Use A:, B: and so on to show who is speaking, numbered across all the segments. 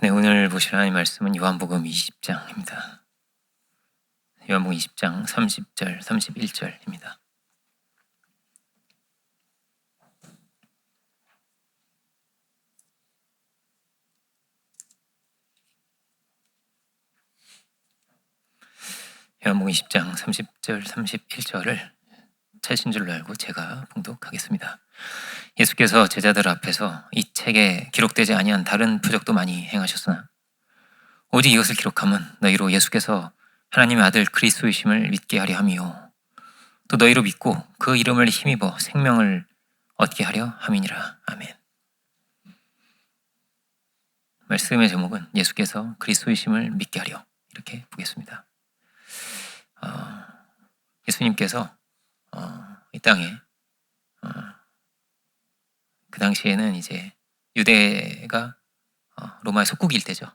A: 네, 오늘 보실 하나님 말씀은 요한복음 20장입니다. 요한복음 20장 30절, 31절입니다. 요한복음 20장 30절, 31절을 찾으신 줄로 알고 제가 봉독하겠습니다. 예수께서 제자들 앞에서 이 책에 기록되지 아니한 다른 표적도 많이 행하셨으나 오직 이것을 기록함은 너희로 예수께서 하나님의 아들 그리스도이심을 믿게 하려 함이요 또 너희로 믿고 그 이름을 힘입어 생명을 얻게 하려 함이니라. 아멘. 말씀의 제목은 예수께서 그리스도이심을 믿게 하려, 이렇게 보겠습니다. 예수님께서 이 땅에 그 당시에는 이제 유대가 로마의 속국일 때죠.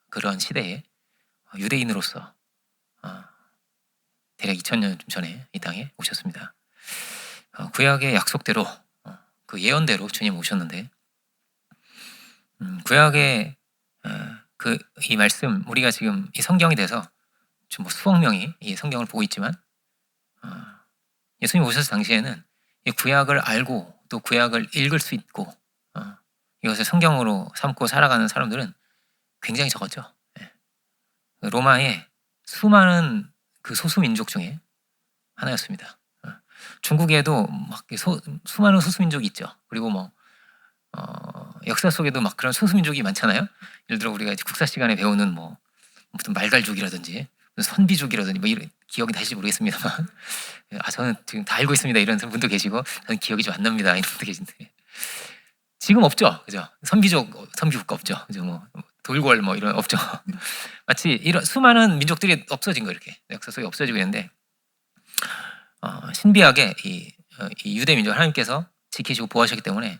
A: 그런 시대에 유대인으로서 대략 2000년 전에 이 땅에 오셨습니다. 구약의 약속대로 그 예언대로 주님 오셨는데 구약의 이 말씀, 우리가 지금 이 성경이 돼서 좀 수억 명이 이 성경을 보고 있지만 예수님 오셨을 당시에는 이 구약을 알고 또 구약을 읽을 수 있고 이것을 성경으로 삼고 살아가는 사람들은 굉장히 적었죠. 로마의 수많은 그 소수 민족 중에 하나였습니다. 중국에도 막 수많은 소수 민족이 있죠. 그리고 뭐 역사 속에도 막 그런 소수 민족이 많잖아요. 예를 들어 우리가 이제 국사 시간에 배우는 뭐 무슨 말갈족이라든지 선비족이라든지 뭐 이런 기억이 나실지 모르겠습니다만 저는 지금 다 알고 있습니다 이런 분도 계시고 저는 기억이 좀 안 납니다 이런 분도 계신데 지금 없죠, 그죠? 선비국가 없죠, 그죠? 뭐 돌궐 뭐 이런 없죠. 마치 이런 수많은 민족들이 없어진 거 이렇게 역사 속에 없어지고 있는데 신비하게 이 유대 민족 하나님께서 지키시고 보호하셨기 때문에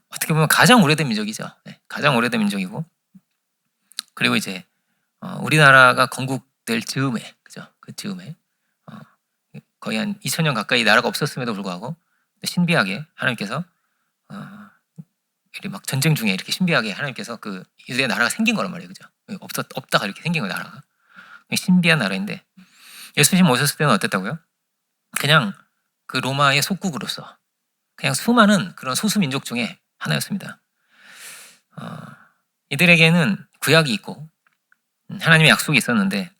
A: 어떻게 보면 가장 오래된 민족이죠. 네, 가장 오래된 민족이고 그리고 이제 우리나라가 건국될 즈음에, 그죠? 그 즈음에 거의 한 2000년 가까이 나라가 없었음에도 불구하고 신비하게 하나님께서 막 전쟁 중에 이렇게 신비하게 하나님께서 그 유대 나라가 생긴 거란 말이에요, 그죠? 없다가 이렇게 생긴 거예요, 나라가. 신비한 나라인데 예수님 오셨을 때는 어땠다고요? 그냥 그 로마의 속국으로서 그냥 수많은 그런 소수 민족 중에 하나였습니다. 이들에게는 구약이 있고 하나님의 약속이 있었는데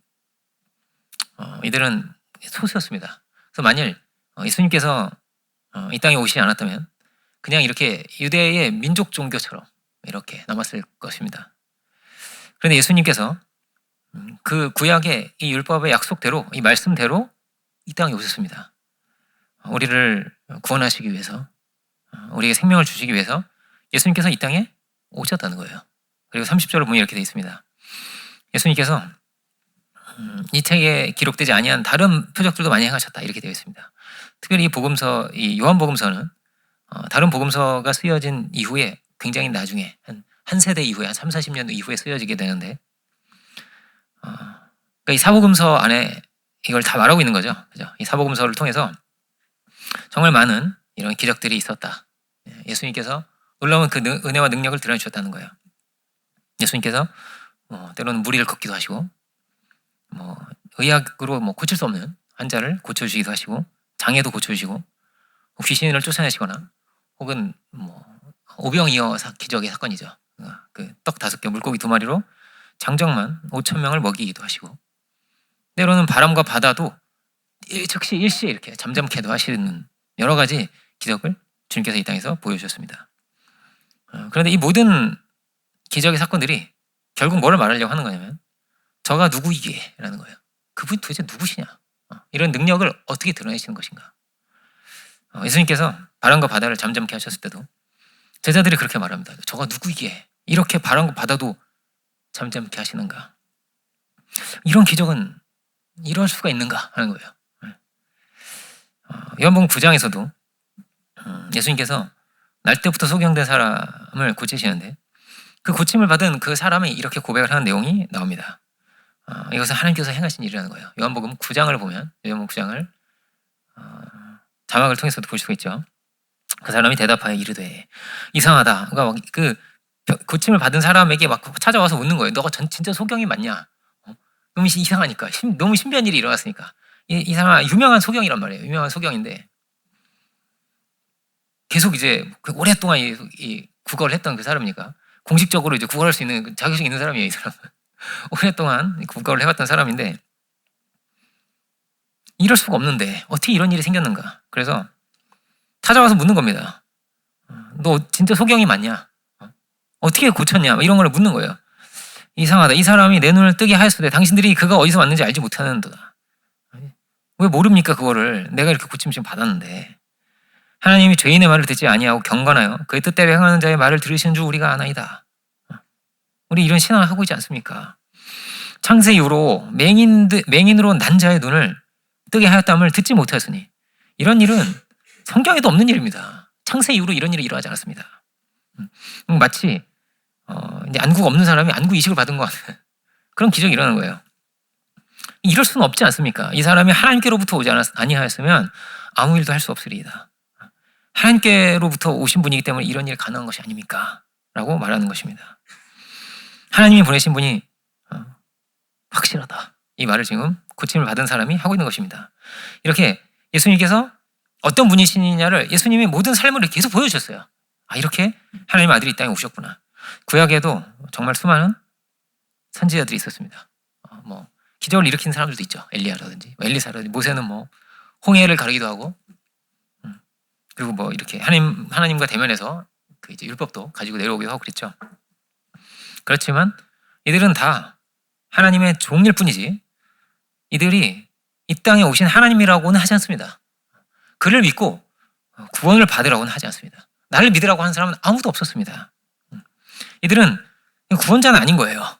A: 이들은 소수였습니다. 그래서 만일 예수님께서 이 땅에 오시지 않았다면 그냥 이렇게 유대의 민족 종교처럼 이렇게 남았을 것입니다. 그런데 예수님께서 그 구약의 이 율법의 약속대로, 이 말씀대로 이 땅에 오셨습니다. 우리를 구원하시기 위해서, 우리에게 생명을 주시기 위해서 예수님께서 이 땅에 오셨다는 거예요. 그리고 30절을 보면 이렇게 되어 있습니다. 예수님께서 이 책에 기록되지 아니한 다른 표적들도 많이 행하셨다, 이렇게 되어 있습니다. 특별히 이 복음서, 이 요한복음서는 다른 복음서가 쓰여진 이후에 굉장히 나중에 한 세대 이후에 한 30-40년 이후에 쓰여지게 되는데 그러니까 이 사복음서 안에 이걸 다 말하고 있는 거죠. 그죠? 이 사복음서를 통해서 정말 많은 이런 기적들이 있었다. 예수님께서 놀라운 그 은혜와 능력을 드러내주셨다는 거예요. 예수님께서 때로는 무리를 걷기도 하시고 의학으로 고칠 수 없는 환자를 고쳐주시기도 하시고 장애도 고쳐주시고 귀신을 쫓아내시거나 혹은 오병이어 기적의 사건이죠. 그 떡 5개 물고기 2마리로 장정만 5,000명을 먹이기도 하시고 때로는 바람과 바다도 즉시 일시에 이렇게 잠잠케도 하시는 여러 가지 기적을 주님께서 이 땅에서 보여주셨습니다. 그런데 이 모든 기적의 사건들이 결국 뭐를 말하려고 하는 거냐면 저가 누구이기에 라는 거예요. 그분이 도대체 누구시냐, 이런 능력을 어떻게 드러내시는 것인가. 예수님께서 바람과 바다를 잠잠케 하셨을 때도 제자들이 그렇게 말합니다. 저가 누구이기에 이렇게 바람과 바다도 잠잠케 하시는가. 이런 기적은 이럴 수가 있는가 하는 거예요. 요한복음 9장에서도 예수님께서 날 때부터 소경된 사람을 고치시는데 그 고침을 받은 그 사람이 이렇게 고백을 하는 내용이 나옵니다. 이것은 하나님께서 행하신 일이라는 거예요. 요한복음 9장을 보면 요한복음 9장을 자막을 통해서도 볼 수가 있죠. 그 사람이 대답하여 이르되 이상하다. 그러니까 고침을 받은 사람에게 막 찾아와서 묻는 거예요. 너가 진짜 소경이 맞냐? 너무 이상하니까 너무 신비한 일이 일어났으니까 이 사람 유명한 소경이란 말이에요. 유명한 소경인데 계속 이제 오랫동안 이 국어를 했던 그 사람이니까 공식적으로 이제 국어할 수 있는 자격증 있는 사람이에요. 이 사람은 오랫동안 국어를 해왔던 사람인데 이럴 수가 없는데 어떻게 이런 일이 생겼는가? 그래서 찾아와서 묻는 겁니다. 너 진짜 소경이 맞냐? 어떻게 고쳤냐? 이런 걸 묻는 거예요. 이상하다. 이 사람이 내 눈을 뜨게 하였으되 당신들이 그가 어디서 왔는지 알지 못하는도다. 왜 모릅니까 그거를? 내가 이렇게 고침 지금 받았는데. 하나님이 죄인의 말을 듣지 아니하고 경건하여 그의 뜻대로 행하는 자의 말을 들으시는 줄 우리가 아나이다. 우리 이런 신앙을 하고 있지 않습니까? 창세 이후로 맹인으로 난 자의 눈을 뜨게 하였다함을 듣지 못하였으니 이런 일은 성경에도 없는 일입니다. 창세 이후로 이런 일이 일어나지 않았습니다. 마치 이제 안구가 없는 사람이 안구 이식을 받은 것 같은 그런 기적이 일어나는 거예요. 이럴 수는 없지 않습니까? 이 사람이 하나님께로부터 오지 아니하였으면 아무 일도 할 수 없으리이다. 하나님께로부터 오신 분이기 때문에 이런 일이 가능한 것이 아닙니까? 라고 말하는 것입니다. 하나님이 보내신 분이 확실하다. 이 말을 지금 고침을 받은 사람이 하고 있는 것입니다. 이렇게 예수님께서 어떤 분이시냐를 예수님의 모든 삶을 계속 보여주셨어요. 이렇게 하나님의 아들이 이 땅에 오셨구나. 구약에도 정말 수많은 선지자들이 있었습니다. 뭐 기적을 일으킨 사람들도 있죠. 엘리야라든지 엘리사라든지 모세는 뭐 홍해를 가르기도 하고 그리고 뭐 이렇게 하나님과 대면해서 그 이제 율법도 가지고 내려오기도 하고 그랬죠. 그렇지만 이들은 다 하나님의 종일 뿐이지 이들이 이 땅에 오신 하나님이라고는 하지 않습니다. 그를 믿고 구원을 받으라고는 하지 않습니다. 나를 믿으라고 하는 사람은 아무도 없었습니다. 이들은 구원자는 아닌 거예요.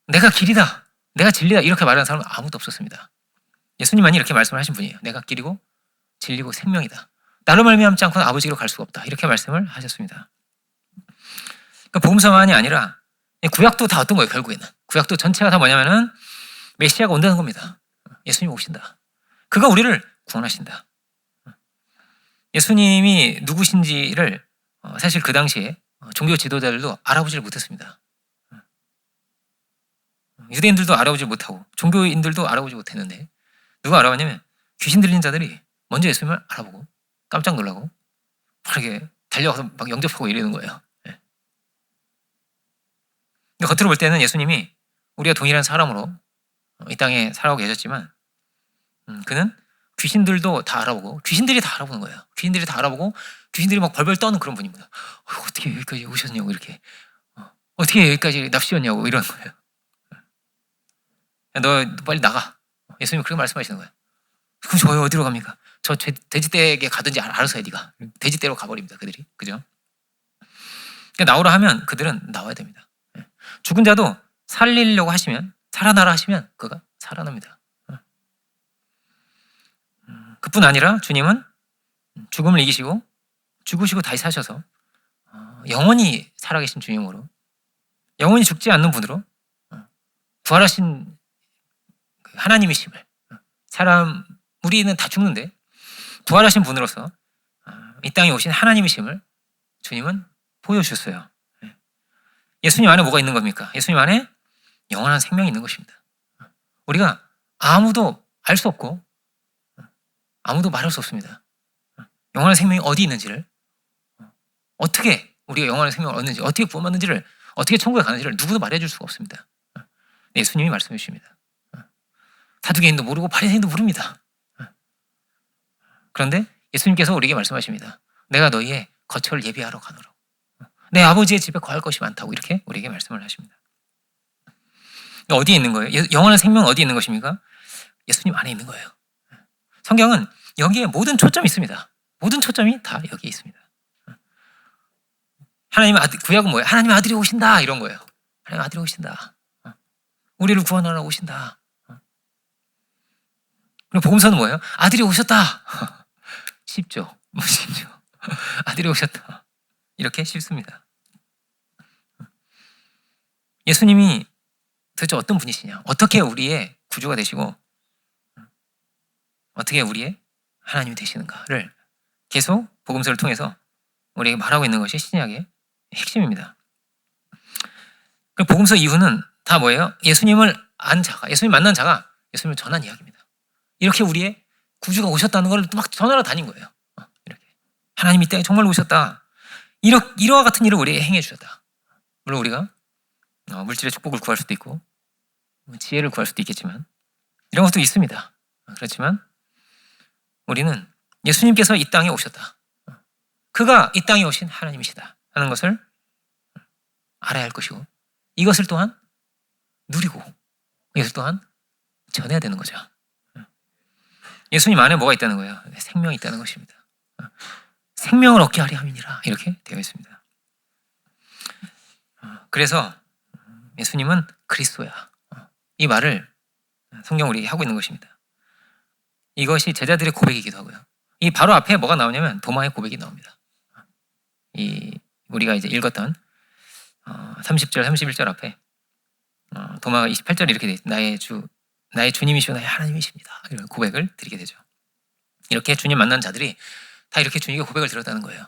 A: 내가 길이다, 내가 진리다 이렇게 말하는 사람은 아무도 없었습니다. 예수님만이 이렇게 말씀을 하신 분이에요. 내가 길이고 진리고 생명이다. 나로 말미암지 않고는 아버지로 갈 수가 없다. 이렇게 말씀을 하셨습니다. 그러니까 복음서만이 아니라 구약도 다 어떤 거예요. 결국에는 구약도 전체가 다 뭐냐면은 메시아가 온다는 겁니다. 예수님이 오신다. 그가 우리를 구원하신다. 예수님이 누구신지를 사실 그 당시에 종교 지도자들도 알아보지를 못했습니다. 유대인들도 알아보지 못하고 종교인들도 알아보지 못했는데 누가 알아봤냐면 귀신 들린 자들이 먼저 예수님을 알아보고 깜짝 놀라고 이렇게 달려가서 막 영접하고 이러는 거예요. 근데 겉으로 볼 때는 예수님이 우리가 동일한 사람으로 이 땅에 살아가고 계셨지만 그는 귀신들도 다 알아보고 귀신들이 다 알아보는 거예요. 귀신들이 다 알아보고 귀신들이 막 벌벌 떠는 그런 분입니다. 어떻게 여기까지 오셨냐고 이렇게 어떻게 여기까지 납치였냐고 이런 거예요. 너 빨리 나가. 예수님이 그렇게 말씀하시는 거예요. 그럼 저 어디로 갑니까? 저 돼지떼에게 가든지 알아서 해 네가. 돼지떼로 가버립니다. 그들이. 그죠? 그러니까 나오라 하면 그들은 나와야 됩니다. 죽은 자도 살리려고 하시면 살아나라 하시면 그가 살아납니다. 그뿐 아니라 주님은 죽음을 이기시고 죽으시고 다시 사셔서 영원히 살아계신 주님으로 영원히 죽지 않는 분으로 부활하신 하나님이심을 우리는 다 죽는데 부활하신 분으로서 이 땅에 오신 하나님이심을 주님은 보여주셨어요. 예수님 안에 뭐가 있는 겁니까? 예수님 안에 영원한 생명이 있는 것입니다. 우리가 아무도 알 수 없고 아무도 말할 수 없습니다. 영원한 생명이 어디 있는지를 어떻게 우리가 영원한 생명을 얻는지 어떻게 구원받는지를 어떻게 천국에 가는지를 누구도 말해줄 수가 없습니다. 예수님이 말씀해 주십니다. 사두개인도 모르고 바리새인도 모릅니다. 그런데 예수님께서 우리에게 말씀하십니다. 내가 너희의 거처를 예비하러 가노라. 내 아버지의 집에 거할 것이 많다고 이렇게 우리에게 말씀을 하십니다. 어디에 있는 거예요? 영원한 생명은 어디에 있는 것입니까? 예수님 안에 있는 거예요. 성경은 여기에 모든 초점이 있습니다. 모든 초점이 다 여기에 있습니다. 하나님의 아들, 구약은 뭐예요? 하나님의 아들이 오신다 이런 거예요. 하나님의 아들이 오신다. 우리를 구원하러 오신다. 그리고 복음서는 뭐예요? 아들이 오셨다. 쉽죠? 쉽죠? 아들이 오셨다. 이렇게 쉽습니다. 예수님이 도대체 어떤 분이시냐? 어떻게 우리의 구주가 되시고 어떻게 우리의 하나님이 되시는가를 계속 복음서를 통해서 우리에게 말하고 있는 것이 신약의 핵심입니다. 복음서 이후는 다 뭐예요? 예수님을 안 자가, 예수님 만난 자가 예수님을 전한 이야기입니다. 이렇게 우리의 구주가 오셨다는 걸 막 전하러 다닌 거예요. 이렇게 하나님 이 땅에 정말 오셨다. 이와 같은 일을 우리에게 행해 주셨다. 물론 우리가 물질의 축복을 구할 수도 있고 지혜를 구할 수도 있겠지만 이런 것도 있습니다. 그렇지만 우리는 예수님께서 이 땅에 오셨다. 그가 이 땅에 오신 하나님이시다 하는 것을 알아야 할 것이고 이것을 또한 누리고 이것을 또한 전해야 되는 거죠. 예수님 안에 뭐가 있다는 거예요? 생명이 있다는 것입니다. 생명을 얻게 하려 함이니라 이렇게 되어 있습니다. 그래서 예수님은 그리스도야. 이 말을 성경 우리에게 하고 있는 것입니다. 이것이 제자들의 고백이기도 하고요. 이 바로 앞에 뭐가 나오냐면 도마의 고백이 나옵니다. 우리가 이제 읽었던 30절, 31절 앞에 도마가 28절에 이렇게 돼 있어요. 나의 주님이시오 나의 하나님이십니다. 이런 고백을 드리게 되죠. 이렇게 주님 만난 자들이 다 이렇게 주님의 고백을 들었다는 거예요.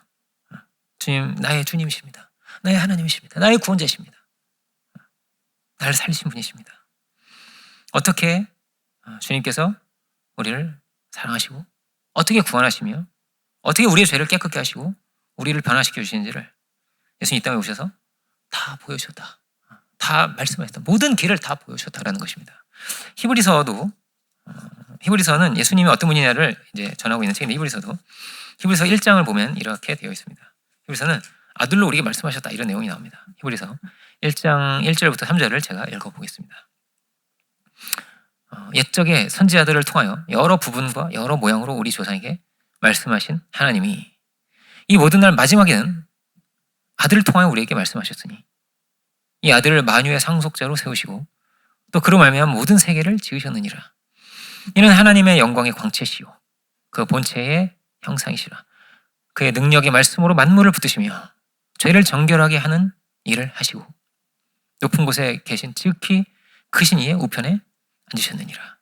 A: 주님 나의 주님이십니다. 나의 하나님이십니다. 나의 구원자이십니다. 나를 살리신 분이십니다. 어떻게 주님께서 우리를 사랑하시고 어떻게 구원하시며 어떻게 우리의 죄를 깨끗게 하시고 우리를 변화시켜 주시는지를 예수님 이 땅에 오셔서 다 보여주셨다. 다 말씀하셨다. 모든 길을 다 보여주셨다라는 것입니다. 히브리서는 예수님이 어떤 분이냐를 이제 전하고 있는 책인데 히브리서 1장을 보면 이렇게 되어 있습니다. 히브리서는 아들로 우리에게 말씀하셨다 이런 내용이 나옵니다. 히브리서 1장 1절부터 3절을 제가 읽어보겠습니다. 옛적의 선지자들을 통하여 여러 부분과 여러 모양으로 우리 조상에게 말씀하신 하나님이 이 모든 날 마지막에는 아들을 통하여 우리에게 말씀하셨으니 이 아들을 만유의 상속자로 세우시고 또 그로 말미암아 모든 세계를 지으셨느니라. 이는 하나님의 영광의 광채시요 그 본체의 형상이시라. 그의 능력의 말씀으로 만물을 붙드시며 죄를 정결하게 하는 일을 하시고 높은 곳에 계신 지극히 크신 이의 우편에 앉으셨느니라.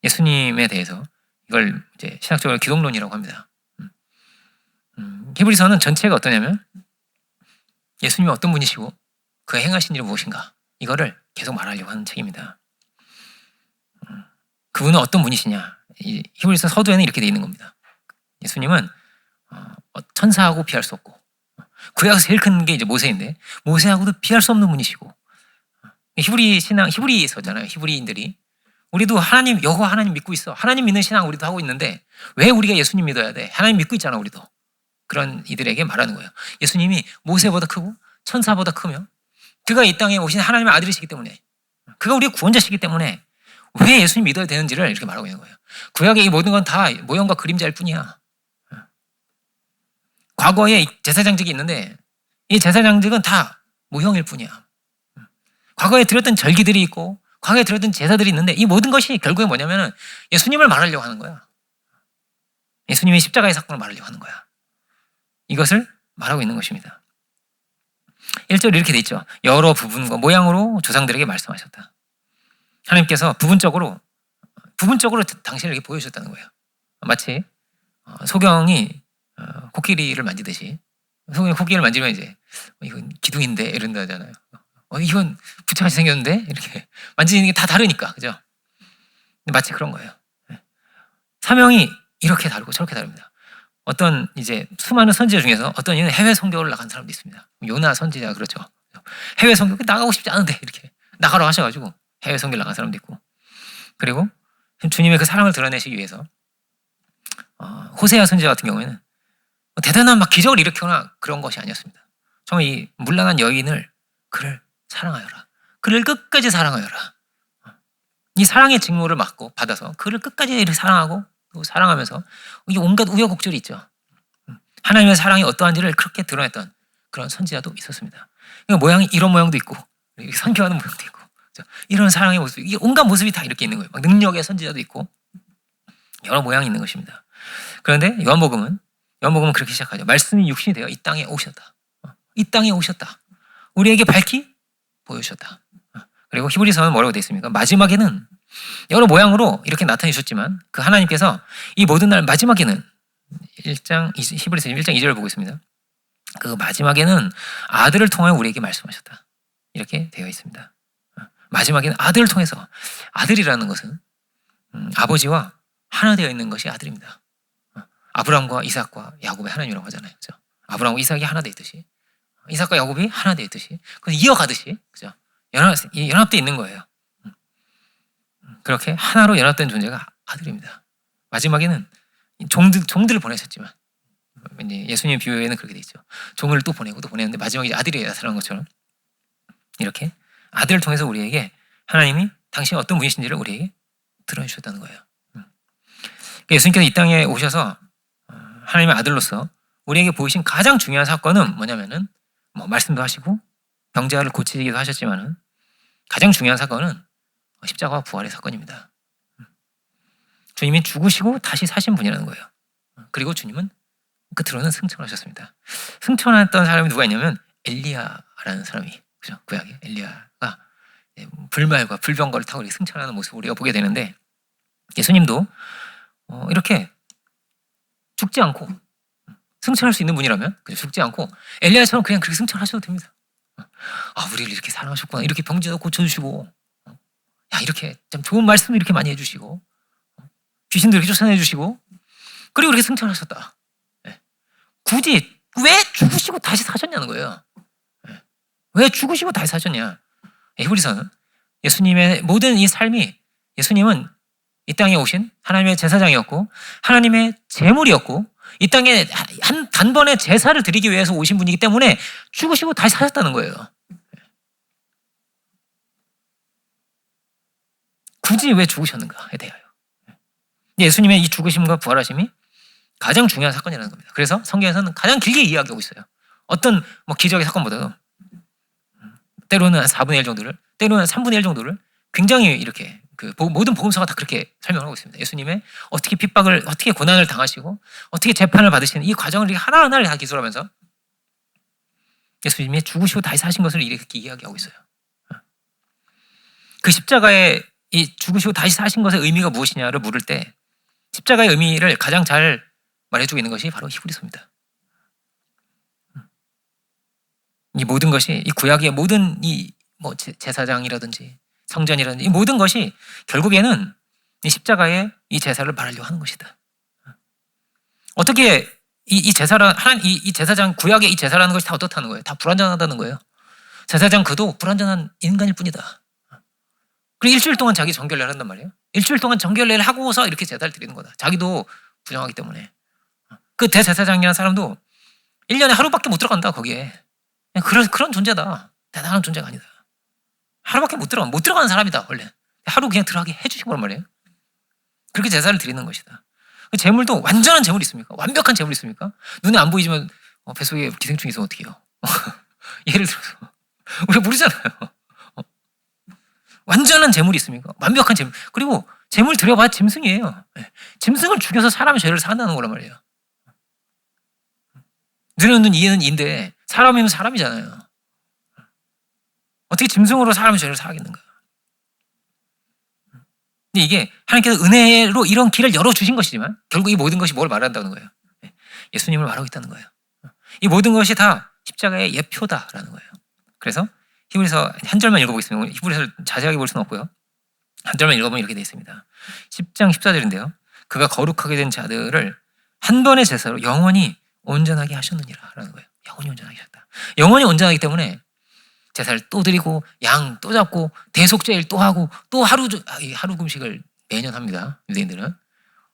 A: 예수님에 대해서 이걸 이제 신학적으로 기독론이라고 합니다. 히브리서는 전체가 어떠냐면 예수님이 어떤 분이시고 그 행하신 일이 무엇인가 이거를 계속 말하려고 하는 책입니다. 그분은 어떤 분이시냐? 이 히브리서 서두에는 이렇게 돼 있는 겁니다. 예수님은 천사하고 비할 수 없고 구약에서 제일 큰 게 이제 모세인데 모세하고도 비할 수 없는 분이시고 히브리 신앙 히브리서잖아요. 히브리인들이 우리도 하나님 여호와 하나님 믿고 있어. 하나님 믿는 신앙 우리도 하고 있는데 왜 우리가 예수님 믿어야 돼? 하나님 믿고 있잖아 우리도. 그런 이들에게 말하는 거예요. 예수님이 모세보다 크고 천사보다 크며 그가 이 땅에 오신 하나님의 아들이시기 때문에 그가 우리의 구원자시기 때문에 왜 예수님 믿어야 되는지를 이렇게 말하고 있는 거예요. 구약의 이 모든 건 다 모형과 그림자일 뿐이야. 과거에 제사장직이 있는데 이 제사장직은 다 모형일 뿐이야. 과거에 드렸던 절기들이 있고 과거에 드렸던 제사들이 있는데 이 모든 것이 결국에 뭐냐면 예수님을 말하려고 하는 거야. 예수님의 십자가의 사건을 말하려고 하는 거야. 이것을 말하고 있는 것입니다. 1절 이렇게 돼 있죠. 여러 부분과 모양으로 조상들에게 말씀하셨다. 하나님께서 부분적으로 당신을 이렇게 보여주셨다는 거예요. 마치 소경이 코끼리를 만지듯이 소경이 코끼리를 만지면 이제 이건 기둥인데 이런다잖아요. 이건 부처같이 생겼는데 이렇게 만지는 게 다 다르니까 그죠? 근데 마치 그런 거예요. 사명이 이렇게 다르고 저렇게 다릅니다. 어떤 이제 수많은 선지자 중에서 어떤 이는 해외 선교를 나간 사람도 있습니다. 요나 선지자 그렇죠. 해외 선교 나가고 싶지 않은데 이렇게 나가라고 하셔가지고 해외 선교를 나간 사람도 있고 그리고 주님의 그 사랑을 드러내시기 위해서 호세아 선지자 같은 경우에는 대단한 막 기적을 일으키거나 그런 것이 아니었습니다. 정말 이 문란한 여인을 그를 사랑하여라. 그를 끝까지 사랑하여라. 이 사랑의 직무를 받아서 그를 끝까지 이렇게 사랑하고 또 사랑하면서 이 온갖 우여곡절이 있죠. 하나님의 사랑이 어떠한지를 그렇게 드러냈던 그런 선지자도 있었습니다. 모양이 이런 모양도 있고 선교하는 모양도 있고 이런 사랑의 모습, 이게 온갖 모습이 다 이렇게 있는 거예요. 막 능력의 선지자도 있고 여러 모양이 있는 것입니다. 그런데 요한복음은 그렇게 시작하죠. 말씀이 육신이 되어 이 땅에 오셨다. 이 땅에 오셨다. 우리에게 밝히 보여주셨다. 그리고 히브리서는 뭐라고 되어 있습니까? 마지막에는 여러 모양으로 이렇게 나타내셨지만 그 하나님께서 이 모든 날 마지막에는 히브리서 1장 2절을 보고 있습니다. 그 마지막에는 아들을 통하여 우리에게 말씀하셨다. 이렇게 되어 있습니다. 마지막에는 아들을 통해서, 아들이라는 것은 아버지와 하나 되어 있는 것이 아들입니다. 아브라함과 이삭과 야곱의 하나님이라고 하잖아요. 그죠? 아브라함과 이삭이 하나 되어 있듯이, 이삭과 야곱이 하나 되어 있듯이, 그래서 이어가듯이, 그죠? 연합되어 있는 거예요. 그렇게 하나로 연합된 존재가 아들입니다. 마지막에는 종들을 보내셨지만, 이제 예수님 비유에는 그렇게 돼 있죠. 종을 또 보내고 또 보내는데 마지막에 아들이 나타난 것처럼 이렇게 아들을 통해서 우리에게 하나님이 당신이 어떤 분이신지를 우리에게 드러내주셨다는 거예요. 예수님께서 이 땅에 오셔서 하나님의 아들로서 우리에게 보이신 가장 중요한 사건은 뭐냐면은, 뭐 말씀도 하시고 병자를 고치기도 하셨지만은 가장 중요한 사건은 십자가와 부활의 사건입니다. 주님이 죽으시고 다시 사신 분이라는 거예요. 그리고 주님은 끝으로는 승천하셨습니다. 승천했던 사람이 누가 있냐면 엘리야라는 사람이, 그죠? 구약에 엘리야가 불말과 불병거를 타고 이렇게 승천하는 모습을 우리가 보게 되는데, 예수님도 이렇게 죽지 않고 승천할 수 있는 분이라면, 그죠? 죽지 않고 엘리야처럼 그냥 그렇게 승천하셔도 됩니다. 우리를 이렇게 사랑하셨구나, 이렇게 병자도 고쳐주시고, 이렇게 참 좋은 말씀을 이렇게 많이 해주시고, 귀신들 이렇게 쫓아내주시고, 그리고 이렇게 승천하셨다. 굳이 왜 죽으시고 다시 사셨냐는 거예요. 왜 죽으시고 다시 사셨냐? 히브리서는 예수님의 모든 이 삶이, 예수님은 이 땅에 오신 하나님의 제사장이었고 하나님의 제물이었고 이 땅에 한 단번에 제사를 드리기 위해서 오신 분이기 때문에 죽으시고 다시 사셨다는 거예요. 굳이 왜 죽으셨는가에 대하여 예수님의 이 죽으심과 부활하심이 가장 중요한 사건이라는 겁니다. 그래서 성경에서는 가장 길게 이야기하고 있어요. 어떤 기적의 사건보다도 때로는 4분의 1 정도를, 때로는 3분의 1 정도를 굉장히 이렇게 모든 복음서가 다 그렇게 설명하고 있습니다. 예수님의 어떻게 핍박을, 어떻게 고난을 당하시고 어떻게 재판을 받으시는 이 과정을 하나하나를 다 기술하면서 예수님이 죽으시고 다시 사신 것을 이렇게 이야기하고 있어요. 그 십자가의 이 죽으시고 다시 사신 것의 의미가 무엇이냐를 물을 때 십자가의 의미를 가장 잘 말해주고 있는 것이 바로 히브리서입니다. 이 모든 것이, 이 구약의 모든 이 제사장이라든지 성전이라든지 이 모든 것이 결국에는 이 십자가의 이 제사를 말하려고 하는 것이다. 어떻게 이 제사장, 구약의 이 제사라는 것이 다 어떻다는 거예요? 다 불완전하다는 거예요. 제사장 그도 불완전한 인간일 뿐이다. 그리고 일주일 동안 자기 정결례를 한단 말이에요. 일주일 동안 정결례를 하고서 이렇게 제사를 드리는 거다. 자기도 부정하기 때문에. 그 대제사장이라는 사람도 1년에 하루밖에 못 들어간다, 거기에. 그런 존재다. 대단한 존재가 아니다. 하루밖에 못 들어가는 사람이다, 원래. 하루 그냥 들어가게 해주신 거란 말이에요. 그렇게 제사를 드리는 것이다. 그 재물도 완전한 재물이 있습니까? 완벽한 재물이 있습니까? 눈에 안 보이지만 뱃속에 기생충이 있으면 어떻게 해요? 예를 들어서. 우리가 모르잖아요. 완전한 재물이 있습니까? 완벽한 재물. 그리고 재물 드려봐야 짐승이에요. 짐승을 죽여서 사람의 죄를 사한다는 거란 말이에요. 눈에는 눈, 이에는 이인데 사람이면 사람이잖아요. 어떻게 짐승으로 사람의 죄를 사하겠는가? 근데 이게 하나님께서 은혜로 이런 길을 열어주신 것이지만 결국 이 모든 것이 뭘 말한다는 거예요? 예수님을 말하고 있다는 거예요. 이 모든 것이 다 십자가의 예표다라는 거예요. 그래서 히브리서 한 절만 읽어보겠습니다. 히브리서를 자세하게 볼 수는 없고요. 한 절만 읽어보면 이렇게 되어 있습니다. 10장 14절인데요. 그가 거룩하게 된 자들을 한 번의 제사로 영원히 온전하게 하셨느니라 라는 거예요. 영원히 온전하게 하셨다. 영원히 온전하기 때문에 제사를 또 드리고 양 또 잡고 대속죄일 또 하고 또 하루 금식을 매년 합니다. 유대인들은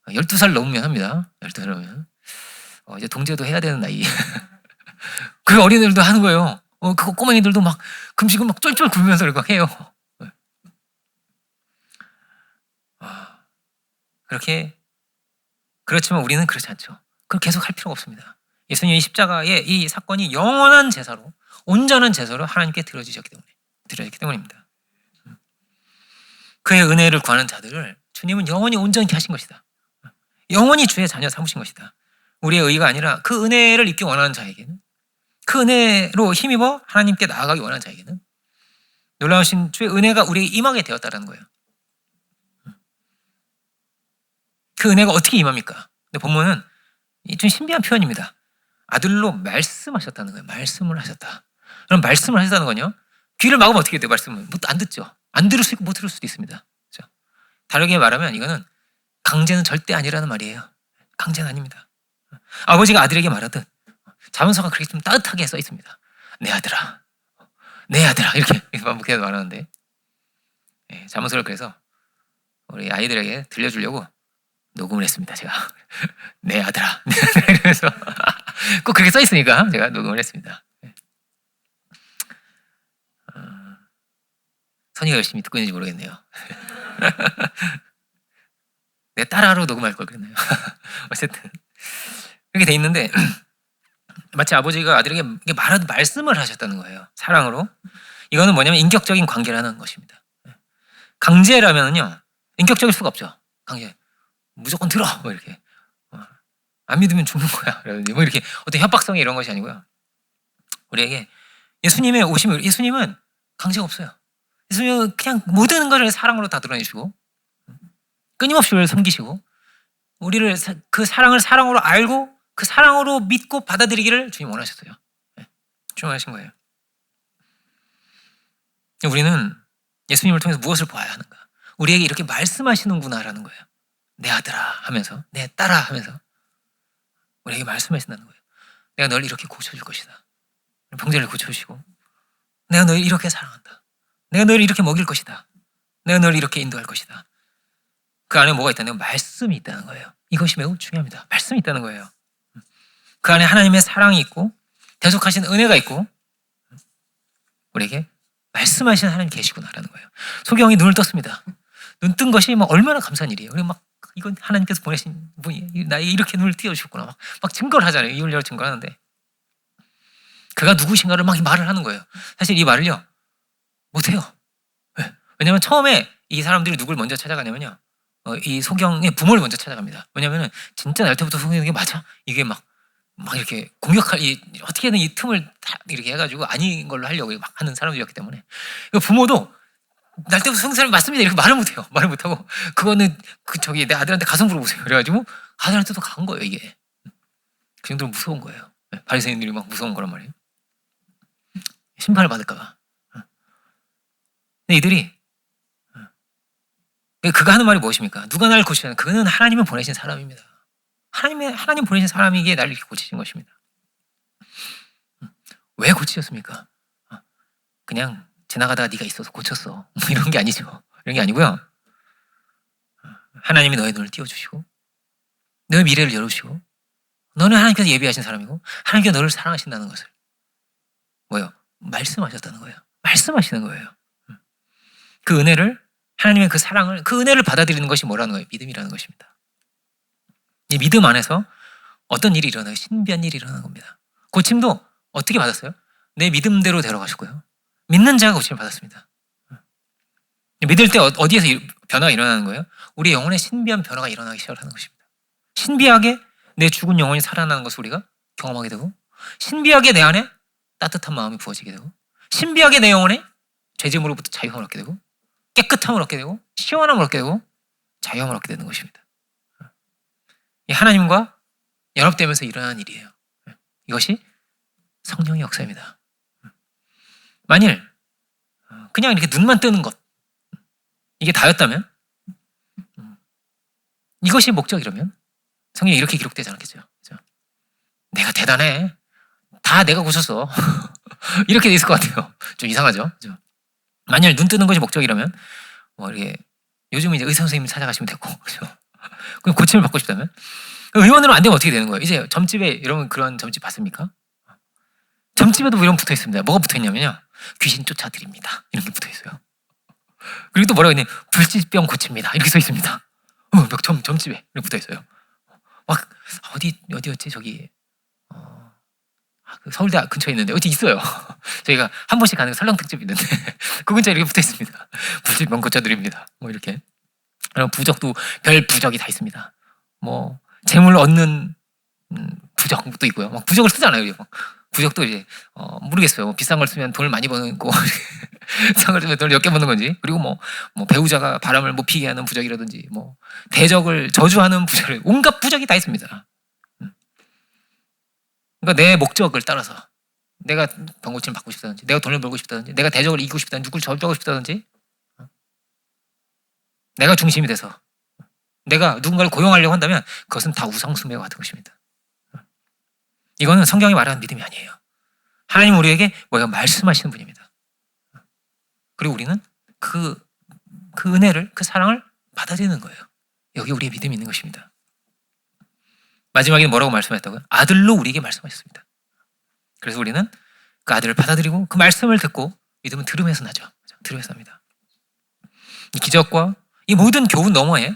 A: 12살 넘으면 합니다. 12살 넘으면 이제 동제도 해야 되는 나이. 그 어린애들도 하는 거예요. 그 꼬맹이들도 막 금식을 막 쫄쫄 굶으면서 이렇게 해요. 그렇게, 그렇지만 우리는 그렇지 않죠. 그걸 계속 할 필요가 없습니다. 예수님의 십자가의 이 사건이 영원한 제사로, 온전한 제사로 하나님께 드려지셨기 때문입니다. 그의 은혜를 구하는 자들을 주님은 영원히 온전케 하신 것이다. 영원히 주의 자녀 삼으신 것이다. 우리의 의가 아니라 그 은혜를 입기 원하는 자에게는, 그 은혜로 힘입어 하나님께 나아가기 원하는 자에게는 놀라우신 주의 은혜가 우리에게 임하게 되었다는 거예요. 그 은혜가 어떻게 임합니까? 근데 본문은 좀 신비한 표현입니다. 아들로 말씀하셨다는 거예요. 말씀을 하셨다. 그럼 말씀을 하셨다는 건요. 귀를 막으면 어떻게 돼요? 말씀은 안 듣죠. 안 들을 수 있고 못 들을 수도 있습니다. 그렇죠? 다르게 말하면 이거는 강제는 절대 아니라는 말이에요. 강제는 아닙니다. 아버지가 아들에게 말하듯 잠언서가 그렇게 좀 따뜻하게 써 있습니다. 내 아들아, 내 아들아 이렇게 반복해서 말하는데 잠언서를 그래서 우리 아이들에게 들려주려고 녹음을 했습니다. 제가 내 아들아, 내 아들아 이러면서 꼭 그렇게 써 있으니까 제가 녹음을 했습니다. 선이가 열심히 듣고 있는지 모르겠네요. 내 딸아로 녹음할 걸 그랬나요? 어쨌든 이렇게 돼 있는데 마치 아버지가 아들에게 말씀을 하셨다는 거예요. 사랑으로. 이거는 뭐냐면 인격적인 관계라는 것입니다. 강제라면요 인격적일 수가 없죠. 강제 무조건 들어 뭐 이렇게 안 믿으면 죽는 거야. 뭐 이렇게 어떤 협박성이 이런 것이 아니고요. 우리에게 예수님의 오심을 예수님은 강제가 없어요. 예수님은 그냥 모든 것을 사랑으로 다 드러내시고 끊임없이 우리를 섬기시고 우리를 그 사랑을 사랑으로 알고 그 사랑으로 믿고 받아들이기를 주님 원하셨어요. 주님 원하신 거예요. 우리는 예수님을 통해서 무엇을 보아야 하는가? 우리에게 이렇게 말씀하시는구나라는 거예요. 내 아들아 하면서 내 딸아 하면서 우리에게 말씀하신다는 거예요. 내가 널 이렇게 고쳐줄 것이다. 병자를 고쳐주시고 내가 널 이렇게 사랑한다. 내가 널 이렇게 먹일 것이다. 내가 널 이렇게 인도할 것이다. 그 안에 뭐가 있다는 말씀이 있다는 거예요. 이것이 매우 중요합니다. 말씀이 있다는 거예요. 그 안에 하나님의 사랑이 있고 대속하신 은혜가 있고 우리에게 말씀하시는 하나님 계시구나라는 거예요. 소경이 눈을 떴습니다. 눈 뜬 것이 막 얼마나 감사한 일이에요. 그리고 막 이건 하나님께서 보내신 분이 나에게 이렇게 눈을 띄워주셨구나. 막 증거를 하잖아요. 이율리를 증거하는데 그가 누구신가를 막 말을 하는 거예요. 사실 이 말을요 못해요. 왜? 왜냐하면 처음에 이 사람들이 누굴 먼저 찾아가냐면요. 이 소경의 부모를 먼저 찾아갑니다. 왜냐하면 진짜 날 때부터 소경이 맞아? 이게 막 이렇게 공격할 어떻게든 이 틈을 다 이렇게 해가지고 아닌 걸로 하려고 막 하는 사람들이었기 때문에 부모도 날 때부터 성경 사람이 맞습니다 이렇게 말을 못해요. 말을 못하고 그거는 내 아들한테 가서 물어보세요. 그래가지고 아들한테도 간 거예요. 이게 그 정도로 무서운 거예요. 바리새인들이 막 무서운 거란 말이에요. 심판을 받을까봐. 근데 이들이 그가 하는 말이 무엇입니까? 누가 나를 고치냐? 그는 하나님을 보내신 사람입니다. 하나님 보내신 사람이기에 나를 이렇게 고치신 것입니다. 왜 고치셨습니까? 그냥 지나가다가 네가 있어서 고쳤어. 뭐 이런 게 아니죠. 이런 게 아니고요. 하나님이 너의 눈을 띄워주시고 너의 미래를 열어주시고 너는 하나님께서 예비하신 사람이고 하나님께서 너를 사랑하신다는 것을 뭐요? 말씀하셨다는 거예요. 말씀하시는 거예요. 그 은혜를 하나님의 그 사랑을 그 은혜를 받아들이는 것이 뭐라는 거예요? 믿음이라는 것입니다. 이 믿음 안에서 어떤 일이 일어나요? 신비한 일이 일어나는 겁니다. 고침도 어떻게 받았어요? 내 믿음대로 데려가셨고요. 믿는 자가 고침을 받았습니다. 믿을 때 어디에서 변화가 일어나는 거예요? 우리 영혼에 신비한 변화가 일어나기 시작하는 것입니다. 신비하게 내 죽은 영혼이 살아나는 것을 우리가 경험하게 되고 신비하게 내 안에 따뜻한 마음이 부어지게 되고 신비하게 내 영혼에 죄짐으로부터 자유함을 얻게 되고 깨끗함을 얻게 되고 시원함을 얻게 되고 자유함을 얻게 되는 것입니다. 이 하나님과 연합되면서 일어나는 일이에요. 이것이 성령의 역사입니다. 만일 그냥 이렇게 눈만 뜨는 것 이게 다였다면 이것이 목적이라면 성경에 이렇게 기록되지 않겠죠. 그렇죠? 내가 대단해. 다 내가 고쳤어. 이렇게 돼 있을 것 같아요. 좀 이상하죠. 그렇죠? 만일 눈 뜨는 것이 목적이라면 이렇게 요즘 이제 의사 선생님 찾아가시면 되고 그렇죠? 그럼 고침을 받고 싶다면 의원으로 안 되면 어떻게 되는 거예요? 이제 점집에 여러분 그런 점집 봤습니까? 점집에도 이런 붙어 있습니다. 뭐가 붙어 있냐면요. 귀신 쫓아드립니다. 이런 게 붙어 있어요. 그리고 또 뭐라고 했냐? 불치병 고칩니다. 이렇게 써 있습니다. 점집에 이렇게 붙어 있어요. 막 어디였지? 저기 그 서울대 근처에 있는데 어디 있어요. 저희가 한 번씩 가는 설렁 특집이 있는데 그 근처에 이렇게 붙어 있습니다. 불치병 고쳐드립니다. 뭐 이렇게 부적도 별 부적이 다 있습니다. 뭐 재물 얻는 부적도 있고요. 막 부적을 쓰잖아요. 막 부적도 이제 모르겠어요. 비싼 걸 쓰면 돈을 많이 버는 거, 싼 걸 쓰면 돈을 적게 버는 건지. 그리고 뭐 배우자가 바람을 못 피게 하는 부적이라든지, 뭐 대적을 저주하는 부적, 온갖 부적이 다 있습니다. 그러니까 내 목적을 따라서 내가 병고침을 받고 싶다든지, 내가 돈을 벌고 싶다든지, 내가 대적을 이기고 싶다든지, 누굴 저주하고 싶다든지, 내가 중심이 돼서 내가 누군가를 고용하려고 한다면 그것은 다 우상숭배와 같은 것입니다. 이거는 성경이 말하는 믿음이 아니에요. 하나님 우리에게 뭐예요? 말씀하시는 분입니다. 그리고 우리는 그 은혜를, 그 사랑을 받아들이는 거예요. 여기 우리의 믿음이 있는 것입니다. 마지막에는 뭐라고 말씀하셨다고요? 아들로 우리에게 말씀하셨습니다. 그래서 우리는 그 아들을 받아들이고 그 말씀을 듣고, 믿음은 들음에서 나죠. 들음에서 납니다. 이 기적과 이 모든 교훈 너머에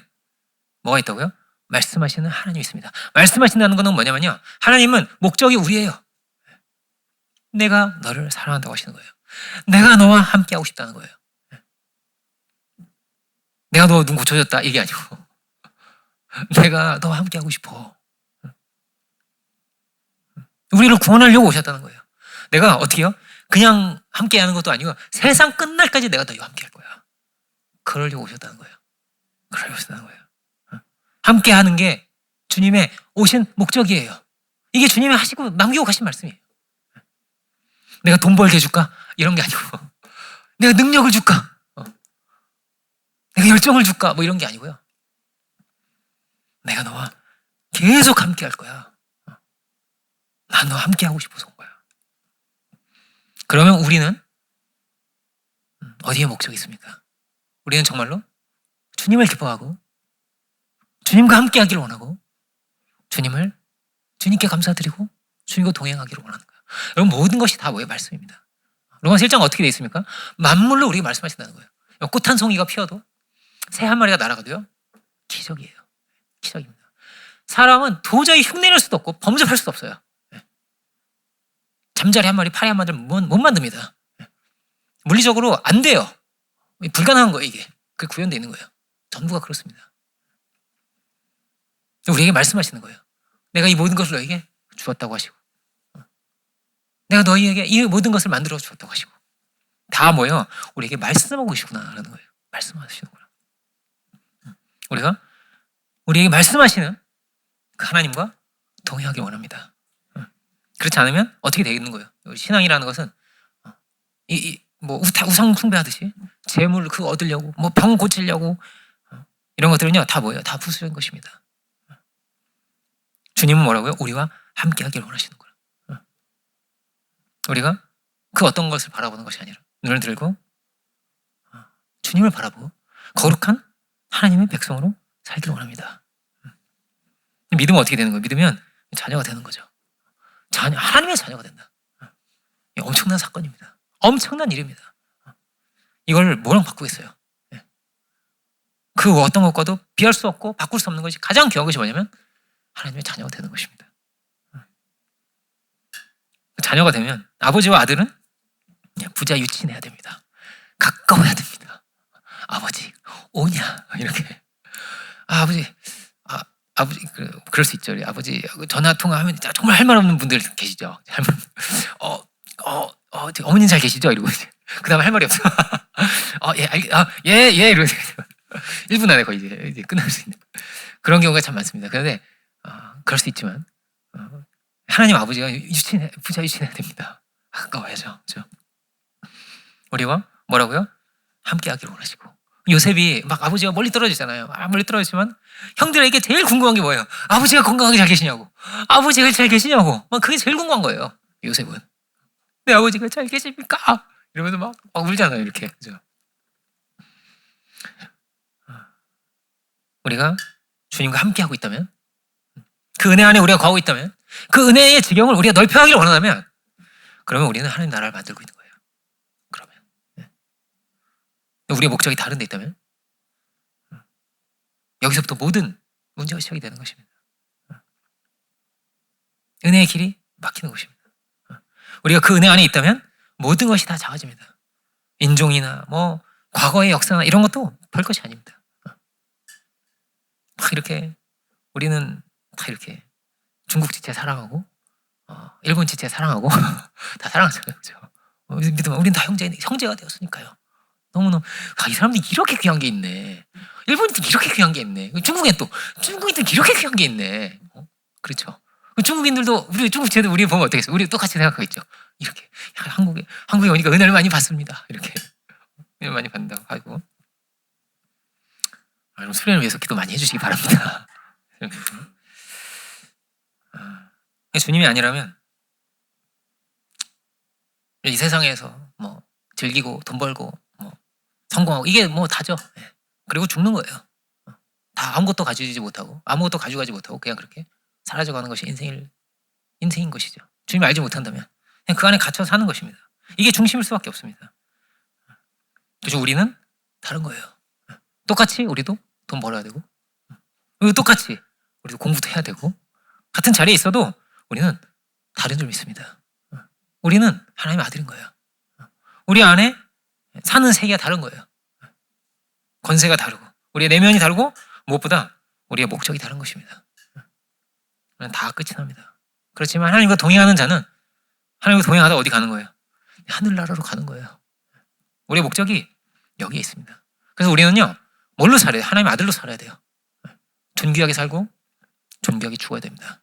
A: 뭐가 있다고요? 말씀하시는 하나님이 있습니다. 말씀하신다는 것은 뭐냐면요, 하나님은 목적이 우리예요. 내가 너를 사랑한다고 하시는 거예요. 내가 너와 함께하고 싶다는 거예요. 내가 너 눈 고쳐줬다 이게 아니고 내가 너와 함께하고 싶어. 우리를 구원하려고 오셨다는 거예요. 내가 어떻게 해요? 그냥 함께하는 것도 아니고 세상 끝날까지 내가 너희와 함께할 거야. 그러려고 오셨다는 거예요. 그러려고 오셨다는 거예요. 함께하는 게 주님의 오신 목적이에요. 이게 주님이 하시고 남기고 가신 말씀이에요. 내가 돈 벌게 해줄까? 이런 게 아니고 내가 능력을 줄까? 내가 열정을 줄까? 뭐 이런 게 아니고요. 내가 너와 계속 함께할 거야. 난 너와 함께하고 싶어서 온 거야. 그러면 우리는 어디에 목적이 있습니까? 우리는 정말로 주님을 기뻐하고 주님과 함께하기를 원하고 주님께 감사드리고 주님과 동행하기를 원하는 거예요. 여러분, 모든 것이 다 뭐예요? 말씀입니다. 로마서 1장 어떻게 되어 있습니까? 만물로 우리에게 말씀하신다는 거예요. 꽃 한 송이가 피어도 새 한 마리가 날아가도요, 기적이에요. 기적입니다. 사람은 도저히 흉내낼 수도 없고 범접할 수도 없어요. 잠자리 한 마리, 파리 한 마리를 못 만듭니다. 물리적으로 안 돼요. 불가능한 거예요, 이게. 그게 구현되어 있는 거예요. 전부가 그렇습니다. 우리에게 말씀하시는 거예요. 내가 이 모든 것을 너에게 주었다고 하시고, 내가 너희에게 이 모든 것을 만들어 주었다고 하시고, 다 뭐예요? 우리에게 말씀하고 계시구나 라는 거예요. 말씀하시는구나. 우리가 우리에게 말씀하시는 그 하나님과 동행하길 원합니다. 그렇지 않으면 어떻게 되겠는 거예요? 신앙이라는 것은 뭐 우상 숭배하듯이 재물 그거 얻으려고, 뭐 병 고치려고, 이런 것들은요 다 뭐예요? 다 부수적인 것입니다. 주님은 뭐라고요? 우리와 함께하길 원하시는 거예요. 우리가 그 어떤 것을 바라보는 것이 아니라 눈을 들고 주님을 바라보고 거룩한 하나님의 백성으로 살기를 원합니다. 믿음은 어떻게 되는 거예요? 믿으면 자녀가 되는 거죠. 하나님의 자녀가 된다. 엄청난 사건입니다. 엄청난 일입니다. 이걸 뭐랑 바꾸겠어요? 그 어떤 것과도 비할 수 없고 바꿀 수 없는 것이, 가장 귀한 것이 뭐냐면 하나님의 자녀가 되는 것입니다. 자녀가 되면 아버지와 아들은 부자 유친해야 됩니다. 가까워야 됩니다. 아버지 오냐 이렇게. 아버지 그럴 수 있죠. 아버지 전화 통화하면 정말 할 말 없는 분들 계시죠. 어머님 잘 계시죠? 이러고 그 다음에 할 말이 없어. 예 이러고 1분 안에 거의 이제 끝날 수 있는 그런 경우가 참 많습니다. 그런데 그럴 수 있지만 하나님 아버지가 부자 유친해야 됩니다. 가까워야죠. 그렇죠? 우리와 뭐라고요? 함께하기를 원하시고, 요셉이 막 아버지가 멀리 떨어지잖아요. 멀리 떨어지지만 형들에게 제일 궁금한 게 뭐예요? 아버지가 건강하게 잘 계시냐고, 아버지가 잘 계시냐고, 막 그게 제일 궁금한 거예요. 요셉은 내 아버지가 잘 계십니까? 이러면서 막 울잖아요. 이렇게. 그죠? 우리가 주님과 함께하고 있다면, 그 은혜 안에 우리가 거하고 있다면, 그 은혜의 지경을 우리가 넓혀가기를 원한다면, 그러면 우리는 하나님 나라를 만들고 있는 거예요. 그러면 우리의 목적이 다른 데 있다면 여기서부터 모든 문제가 시작이 되는 것입니다. 은혜의 길이 막히는 것입니다. 우리가 그 은혜 안에 있다면 모든 것이 다 작아집니다. 인종이나 뭐 과거의 역사나 이런 것도 별 것이 아닙니다. 막 이렇게 우리는 다 이렇게 중국 지체 사랑하고 일본 지체 사랑하고 다 사랑하잖아요. 그렇죠? 믿으면 우리는 다 형제가 되었으니까요. 너무너무 이 사람들이 이렇게 귀한 게 있네. 일본인들 이렇게 귀한 게 있네. 중국인들 이렇게 귀한 게 있네. 그렇죠? 중국인들도 우리 중국 쟤들 우리 보면 어떻겠어요? 우리 똑같이 생각하겠죠. 이렇게 야, 한국에 오니까 은혜를 많이 받습니다. 이렇게 은혜를 많이 받는다고 하고 여러분 수련을 위해서 기도 많이 해주시기 바랍니다. 주님이 아니라면 이 세상에서 뭐 즐기고 돈 벌고 뭐 성공하고 이게 뭐 다죠. 그리고 죽는 거예요. 다 아무것도 가지지 못하고 아무것도 가져가지 못하고 그냥 그렇게 사라져가는 것이 인생인 것이죠. 주님 알지 못한다면 그냥 그 안에 갇혀 사는 것입니다. 이게 중심일 수밖에 없습니다. 그래서 우리는 다른 거예요. 똑같이 우리도 돈 벌어야 되고 그리고 똑같이 우리도 공부도 해야 되고 같은 자리에 있어도 우리는 다른 점이 있습니다. 우리는 하나님의 아들인 거예요. 우리 안에 사는 세계가 다른 거예요. 권세가 다르고 우리의 내면이 다르고 무엇보다 우리의 목적이 다른 것입니다. 다 끝이 납니다. 그렇지만 하나님과 동행하는 자는 하나님과 동행하다 어디 가는 거예요? 하늘나라로 가는 거예요. 우리의 목적이 여기에 있습니다. 그래서 우리는요 뭘로 살아야 돼요? 하나님의 아들로 살아야 돼요. 존귀하게 살고 존귀하게 죽어야 됩니다.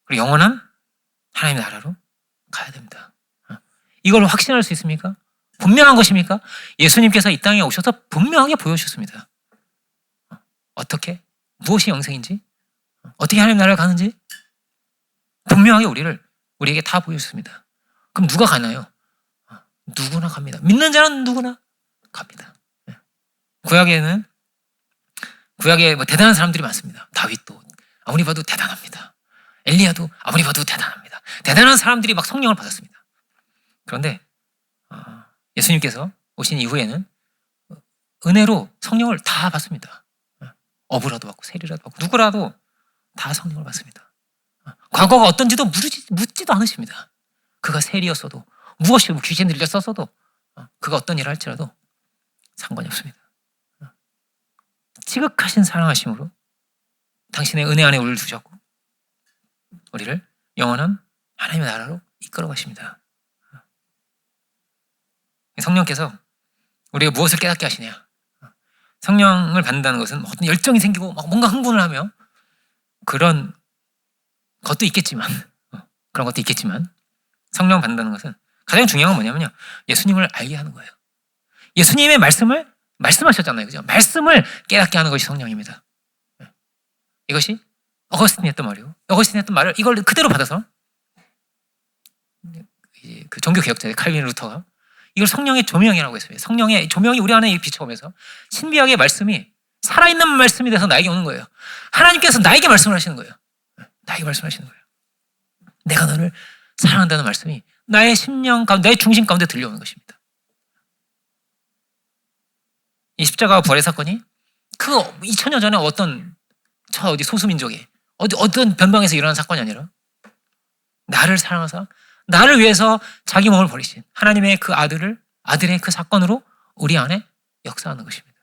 A: 그리고 영원한 하나님의 나라로 가야 됩니다. 이걸 확신할 수 있습니까? 분명한 것입니까? 예수님께서 이 땅에 오셔서 분명하게 보여주셨습니다. 어떻게? 무엇이 영생인지? 어떻게 하나님 나라를 가는지? 분명하게 우리에게 다 보여주셨습니다. 그럼 누가 가나요? 누구나 갑니다. 믿는 자는 누구나 갑니다. 구약에 뭐 대단한 사람들이 많습니다. 다윗도 아무리 봐도 대단합니다. 엘리야도 아무리 봐도 대단합니다. 대단한 사람들이 막 성령을 받았습니다. 그런데 예수님께서 오신 이후에는 은혜로 성령을 다 받습니다. 어부라도 받고 세리라도 받고 누구라도 다 성령을 받습니다. 과거가 어떤지도 묻지도 않으십니다. 그가 세리였어도 무엇이 귀신 들렸었어도 그가 어떤 일을 할지라도 상관이 없습니다. 지극하신 사랑하심으로 당신의 은혜 안에 우리를 두셨고 우리를 영원한 하나님의 나라로 이끌어 가십니다. 성령께서 우리가 무엇을 깨닫게 하시냐? 성령을 받는다는 것은 어떤 열정이 생기고 막 뭔가 흥분을 하며 그런 것도 있겠지만 성령 받는다는 것은 가장 중요한 건 뭐냐면요. 예수님을 알게 하는 거예요. 예수님의 말씀을 말씀하셨잖아요. 그죠? 말씀을 깨닫게 하는 것이 성령입니다. 이것이 어거스틴이 했던 말이고 어거스틴이 했던 말을 이걸 그대로 받아서 그 종교개혁자의 칼빈 루터가 이걸 성령의 조명이라고 했어요. 성령의 조명이 우리 안에 비춰오면서 신비하게 말씀이 살아있는 말씀이 돼서 나에게 오는 거예요. 하나님께서 나에게 말씀을 하시는 거예요. 나에게 말씀하시는 거예요. 내가 너를 사랑한다는 말씀이 나의 심령 가운데, 나의 중심 가운데 들려오는 것입니다. 이 십자가 부활의 사건이 그 2000년 전에 어떤 어디 소수민족이 어떤 변방에서 일어난 사건이 아니라 나를 사랑하사 나를 위해서 자기 몸을 버리신 하나님의 그 아들의 그 사건으로 우리 안에 역사하는 것입니다.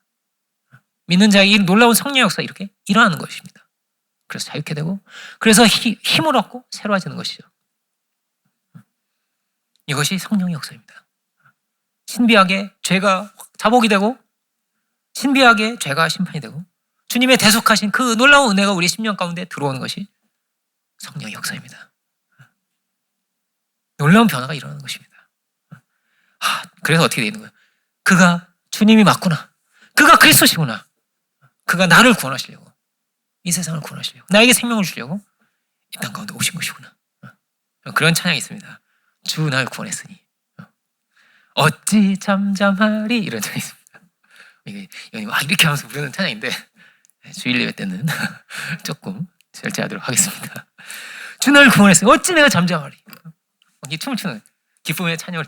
A: 믿는 자의 이 놀라운 성령 역사 이렇게 일어나는 것입니다. 그래서 자유케 되고 그래서 힘을 얻고 새로워지는 것이죠. 이것이 성령의 역사입니다. 신비하게 죄가 자복이 되고 신비하게 죄가 심판이 되고 주님의 대속하신 그 놀라운 은혜가 우리 심령 가운데 들어오는 것이 성령의 역사입니다. 놀라운 변화가 일어나는 것입니다. 그래서 어떻게 되는 거예요? 그가 주님이 맞구나. 그가 그리스도시구나. 그가 나를 구원하시려고 이 세상을 구원하시려고 나에게 생명을 주려고 이 땅 가운데 오신 것이구나. 그런 찬양이 있습니다. 주 날 구원했으니 어찌 잠잠하리 이런 찬양이 있습니다. 이게 이렇게 하면서 부르는 찬양인데 주일 예배 때는 조금 절제하도록 하겠습니다. 주 날 구원했으니 어찌 내가 잠잠하리. 이 춤을 추는 기쁨의 찬양을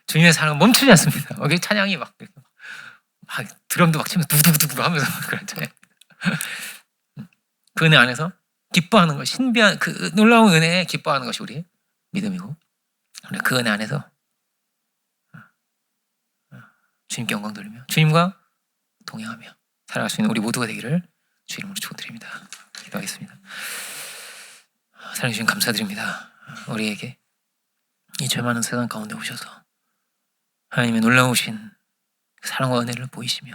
A: 주님의 사랑은 멈추지 않습니다. 여기 찬양이 막 드럼도 막 치면서 두두두두 하면서 그런 찬양. 그 은혜 안에서 기뻐하는 것, 신비한 그 놀라운 은혜에 기뻐하는 것이 우리의 믿음이고 그 은혜 안에서 주님께 영광 돌리며 주님과 동행하며 살아갈 수 있는 우리 모두가 되기를 주 이름으로 축원드립니다. 기도하겠습니다. 사랑해 주신 감사드립니다. 우리에게 이 죄 많은 세상 가운데 오셔서 하나님의 놀라우신 사랑과 은혜를 보이시며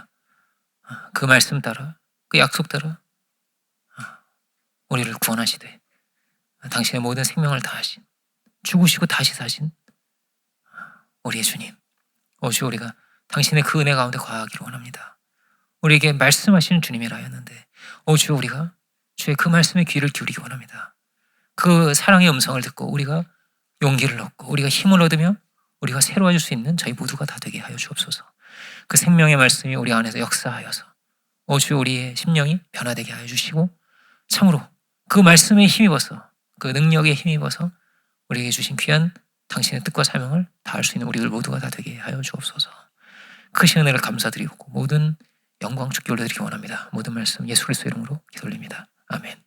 A: 그 말씀 따라 그 약속 따라 우리를 구원하시되 당신의 모든 생명을 다하신, 죽으시고 다시 사신 우리의 주님, 주 우리가 당신의 그 은혜 가운데 거하기를 원합니다. 우리에게 말씀하시는 주님이라 하였는데 주 우리가 주의 그 말씀에 귀를 기울이기 원합니다. 그 사랑의 음성을 듣고 우리가 용기를 얻고 우리가 힘을 얻으며 우리가 새로워질 수 있는 저희 모두가 다 되게 하여 주옵소서. 그 생명의 말씀이 우리 안에서 역사하여서 주 우리의 심령이 변화되게 하여 주시고 참으로 그 말씀에 힘입어서, 그 능력에 힘입어서 우리에게 주신 귀한 당신의 뜻과 사명을 다할 수 있는 우리들 모두가 다 되게 하여 주옵소서. 크신 은혜를 감사드리고 모든 영광 주께 올려드리기 원합니다. 모든 말씀 예수 그리스도의 이름으로 기도 올립니다. 아멘.